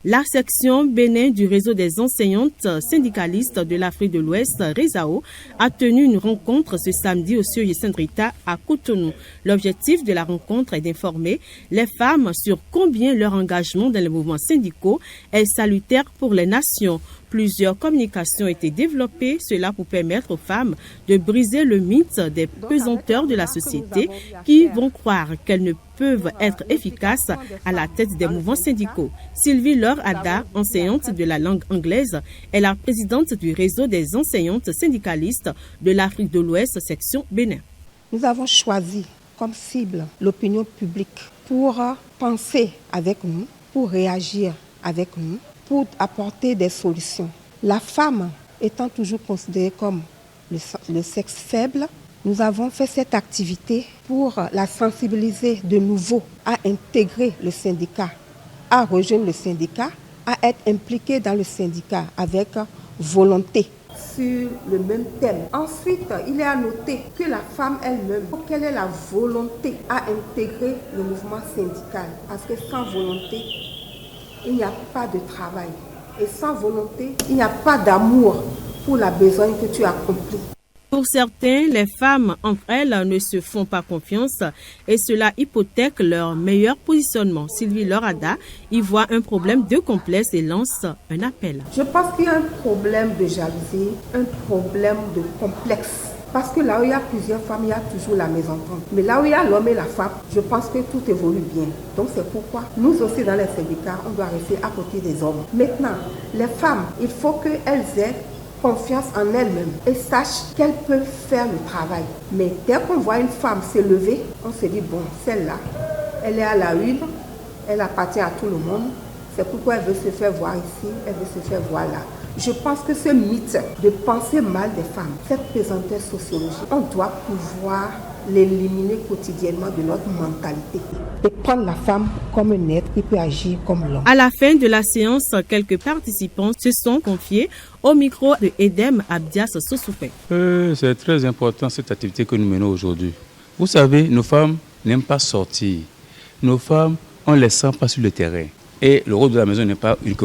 La section Bénin du réseau des enseignantes syndicalistes de l'Afrique de l'Ouest, RESAO, a tenu une rencontre ce samedi au CEJ Saint-Rita à Cotonou. L'objectif de la rencontre est d'informer les femmes sur combien leur engagement dans les mouvements syndicaux est salutaire pour les nations. Plusieurs communications ont été développées, cela pour permettre aux femmes de briser le mythe des pesanteurs de la société qui vont croire qu'elles ne peuvent être efficaces à la tête des mouvements syndicaux. Sylvie Laure Ada, enseignante de la langue anglaise, est la présidente du réseau des enseignantes syndicalistes de l'Afrique de l'Ouest, section Bénin. Nous avons choisi comme cible l'opinion publique pour penser avec nous, pour réagir avec nous, pour apporter des solutions. La femme étant toujours considérée comme le sexe faible, nous avons fait cette activité pour la sensibiliser de nouveau à intégrer le syndicat, à rejoindre le syndicat, à être impliquée dans le syndicat avec volonté. Sur le même thème. Ensuite, il est à noter que la femme elle-même, quelle est la volonté à intégrer le mouvement syndical. Parce que sans volonté, il n'y a pas de travail. Et sans volonté, il n'y a pas d'amour pour la besogne que tu accomplis. Pour certains, les femmes entre elles ne se font pas confiance et cela hypothèque leur meilleur positionnement. Sylvie Laurada y voit un problème de complexe et lance un appel. Je pense qu'il y a un problème de jalousie, un problème de complexe. Parce que là où il y a plusieurs femmes, il y a toujours la mésentente. Mais là où il y a l'homme et la femme, je pense que tout évolue bien. Donc c'est pourquoi nous aussi dans les syndicats, on doit rester à côté des hommes. Maintenant, les femmes, il faut qu'elles aient confiance en elles-mêmes et sachent qu'elles peuvent faire le travail. Mais dès qu'on voit une femme se lever, on se dit, bon, celle-là, elle est à la une, elle appartient à tout le monde. C'est pourquoi elle veut se faire voir ici, elle veut se faire voir là. Je pense que ce mythe de penser mal des femmes, cette pesanteur sociologique, on doit pouvoir l'éliminer quotidiennement de notre mentalité et prendre la femme comme un être qui peut agir comme l'homme. À la fin de la séance, quelques participants se sont confiés au micro de Edem Abdias Sosoupé. C'est très important cette activité que nous menons aujourd'hui. Vous savez, nos femmes n'aiment pas sortir. Nos femmes, on ne les sent pas sur le terrain. Et le rôle de la maison n'est pas une que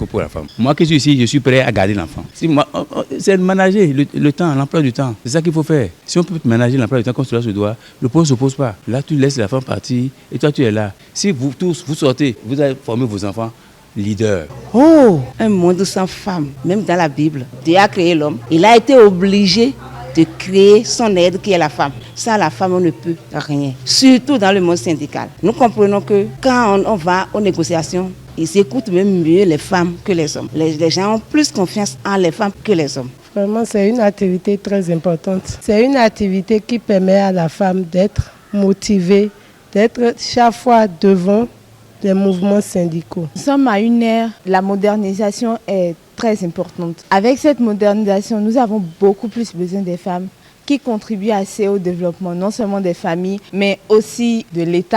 pour la femme. Moi qui suis ici, je suis prêt à garder l'enfant. C'est de manager le temps, l'emploi du temps. C'est ça qu'il faut faire. Si on peut manager l'emploi du temps comme cela se doit, le problème ne se pose pas. Là, tu laisses la femme partir et toi, tu es là. Si vous tous, vous sortez, vous allez former vos enfants leaders. Oh, un monde sans femme, même dans la Bible. Dieu a créé l'homme. Il a été obligé de créer son aide qui est la femme. Sans la femme, on ne peut rien. Surtout dans le monde syndical. Nous comprenons que quand on va aux négociations, ils écoutent même mieux les femmes que les hommes. Les gens ont plus confiance en les femmes que les hommes. Vraiment, c'est une activité très importante. C'est une activité qui permet à la femme d'être motivée, d'être chaque fois devant les mouvements syndicaux. Nous sommes à une ère, la modernisation est très importante. Avec cette modernisation, nous avons beaucoup plus besoin des femmes qui contribuent assez au développement, non seulement des familles, mais aussi de l'État.